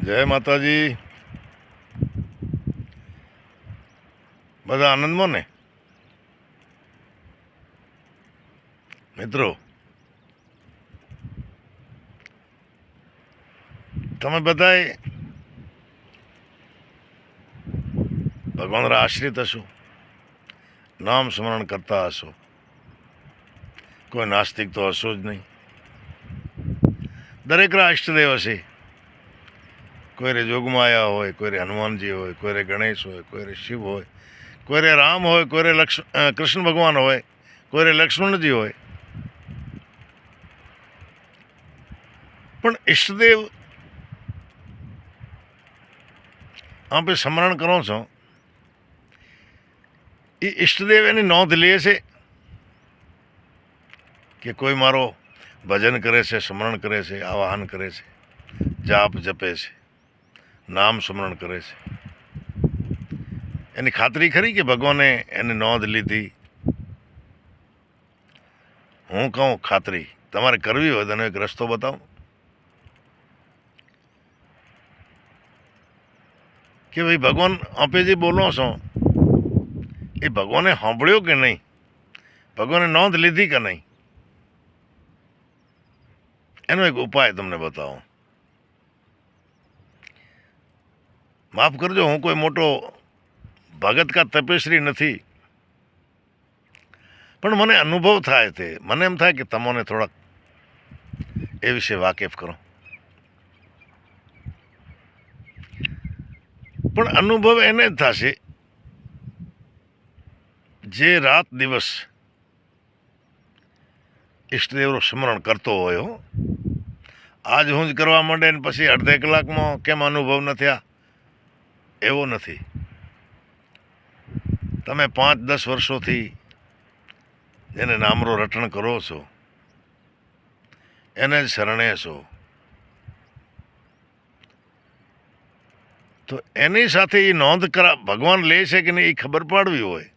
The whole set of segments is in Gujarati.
જય માતાજી. બધા આનંદમાં ને મિત્રો? તમે બધાએ ભગવાનના આશ્રિત હશો, નામ સ્મરણ કરતા હશો. કોઈ નાસ્તિક તો હશો જ નહીં. દરેકના ઇષ્ટદેવ હશે. કોઈ રે જોગમાયા હોય, કોઈ રે હનુમાનજી હોય, કોઈ રે ગણેશ હોય, કોઈ રે શિવ હોય, કોઈ રે રામ હોય, કોઈ રે કૃષ્ણ ભગવાન હોય, કોઈ રે લક્ષ્મણજી હોય. પણ ઈષ્ટદેવ આપણે સ્મરણ કરો છો, એ ઈષ્ટદેવ એની નોંધ લે છે કે કોઈ મારો ભજન કરે છે, સ્મરણ કરે છે, આવાહન કરે છે, જાપ જપે છે, નામ સ્મરણ કરે છે. એની ખાતરી ખરી કે ભગવાને એની નોંધ લીધી? હું કહું ખાતરી તમારે કરવી હોય તો એનો એક રસ્તો બતાવો કે ભાઈ ભગવાન આપે જે બોલો છો એ ભગવાને સાંભળ્યો કે નહીં, ભગવાને નોંધ લીધી કે નહીં, એનો એક ઉપાય તમને બતાવો. માફ કરજો, હું કોઈ મોટો ભગત કા તપેશ્રી નથી, પણ મને અનુભવ થાય છે. મને એમ થાય કે તમને થોડાક એ વિશે વાકેફ કરો. પણ અનુભવ એને જ થશે જે રાત દિવસ ઈષ્ટદેવનું સ્મરણ કરતો હોય. હો, આજ હું જ કરવા માંડે ને પછી અડધે કલાકમાં કેમ અનુભવ ન થયા, એવો નથી. તમે 5-10 વર્ષોથી જેને નામરો રટણ કરો છો, એને જ શરણે છો, તો એની સાથે એ નોંધ ભગવાન લે છે કે નહીં એ ખબર પાડવી હોય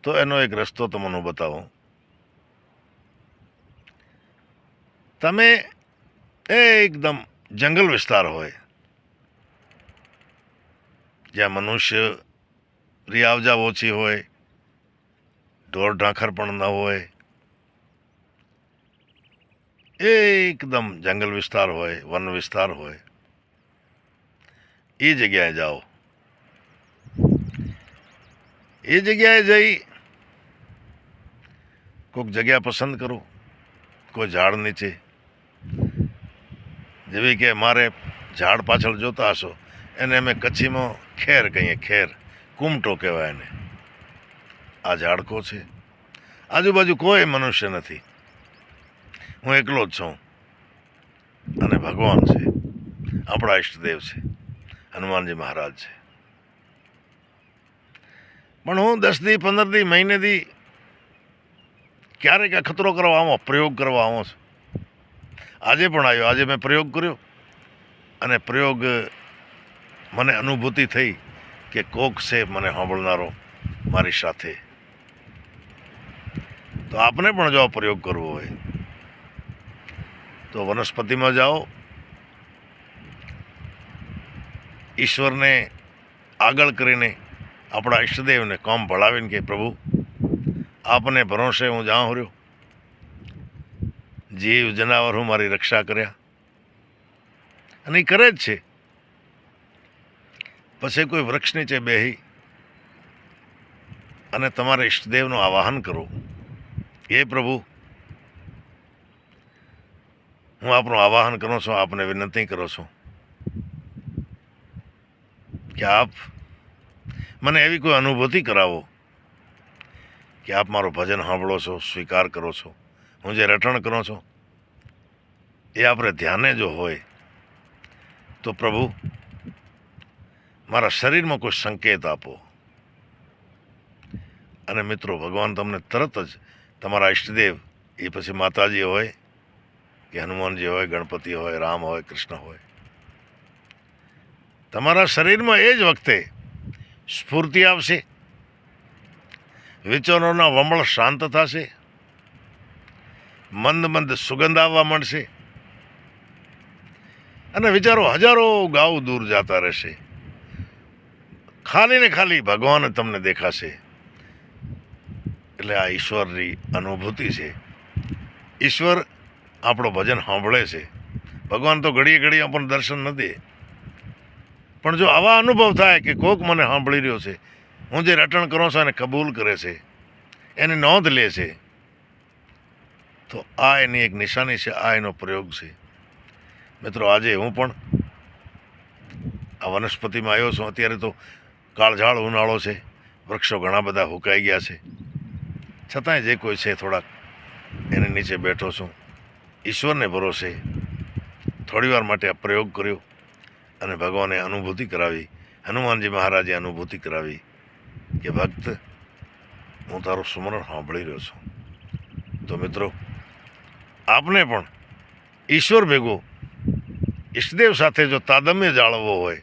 તો એનો એક રસ્તો તમને બતાવો. તમે એકદમ જંગલ વિસ્તાર હોય જ્યાં મનુષ્ય રિયાવજા ઓછી હોય, ઢોર ઢાંખર પણ ન હોય, એકદમ જંગલ વિસ્તાર હોય, વન વિસ્તાર હોય, એ જગ્યાએ જાઓ. એ જગ્યાએ જઈ કોઈક જગ્યા પસંદ કરો, કોઈ ઝાડ નીચે. જેવી કે મારે ઝાડ પાછળ જોતા હશો, એને અમે કચ્છીમાં ખેર કહીએ, ખેર કુમટો કહેવાય એને. આ ઝાડકો છે, આજુબાજુ કોઈ મનુષ્ય નથી, હું એકલો જ છું અને ભગવાન છે, આપણા ઈષ્ટદેવ છે, હનુમાનજી મહારાજ છે. પણ હું 10 દી 15 દી મહિને દી ક્યારેક અખતરો કરવા આવો, પ્રયોગ કરવા આવો છું. આજે પણ આવ્યો, આજે મેં પ્રયોગ કર્યો અને પ્રયોગ મને અનુભૂતિ થઈ કે કોક છે મને સાંભળનારો મારી સાથે. તો આપને પણ જો પ્રયોગ કરવો હોય તો વનસ્પતિમાં જાઓ, ઈશ્વરને આગળ કરીને આપણા ઈષ્ટદેવને કામ ભળાવીને કે પ્રભુ આપને ભરોસે હું જ્યાં રહ્યો, જીવ જનાવર હું મારી રક્ષા કર્યા, અને એ કરે જ છે. પછી કોઈ વૃક્ષ નીચે બેહી અને તમારા ઈષ્ટદેવનું આવાહન કરો, હે પ્રભુ હું આપનું આવાહન કરું છું, આપને વિનંતી કરો છું કે આપ મને એવી કોઈ અનુભૂતિ કરાવો કે આપ મારો ભજન સાંભળો છો, સ્વીકાર કરો છો, હું જે રટણ કરો છો એ આપણે ધ્યાને જો હોય તો પ્રભુ મારા શરીરમાં કોઈ સંકેત આપો. અને મિત્રો, ભગવાન તમને તરત જ તમારા ઈષ્ટદેવ, એ પછી માતાજી હોય કે હનુમાનજી હોય, ગણપતિ હોય, રામ હોય, કૃષ્ણ હોય, તમારા શરીરમાં એ જ વખતે સ્ફૂર્તિ આવશે, વિચારોના વમળ શાંત થશે, મંદ મંદ સુગંધ આવવા માંડશે, અને વિચારો હજારો ગાઉ દૂર જતા રહેશે, ખાલી ને ખાલી ભગવાન તમને દેખાશે. એટલે આ ઈશ્વરની અનુભૂતિ છે. ઈશ્વર આપણો ભજન સાંભળે છે. ભગવાન તો ઘડીએ ઘડીએ આપણને દર્શન ન દે, પણ જો આવા અનુભવ થાય કે કોક મને સાંભળી રહ્યો છે, હું જે રટણ કરું છું એને કબૂલ કરે છે, એની નોંધ લે છે, તો આ એની એક નિશાની છે, આ એનો પ્રયોગ છે. મિત્રો, આજે હું પણ આ વનસ્પતિમાં આવ્યો છું. અત્યારે તો કાળઝાળ ઉનાળો છે, વૃક્ષો ઘણા બધા હુકાઈ ગયા છે, છતાંય જે કોઈ છે થોડાક એની નીચે બેઠો છું. ઈશ્વરને ભરોસે થોડી વાર માટે આ પ્રયોગ કર્યો અને ભગવાને અનુભૂતિ કરાવી, હનુમાનજી મહારાજે અનુભૂતિ કરાવી કે ભક્ત, હું તારું સ્મરણ સાંભળી રહ્યો છું. તો મિત્રો, આપને પણ ઈશ્વર ભેગો ઈષ્ટદેવ સાથે જો તાદમ્ય જાળવવો હોય,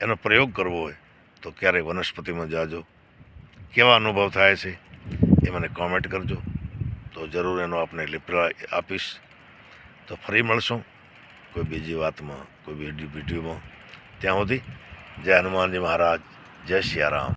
એનો પ્રયોગ કરવો હોય, તો ક્યારેક વનસ્પતિમાં જાજો. કેવા અનુભવ થાય છે એ મને કોમેન્ટ કરજો, તો જરૂર એનો આપને રિપ્લાય આપીશ. તો ફરી મળશું કોઈ બીજી વાતમાં, કોઈ બીજી વિડીયોમાં. ત્યાં સુધી જય હનુમાનજી મહારાજ, જય સિયારામ.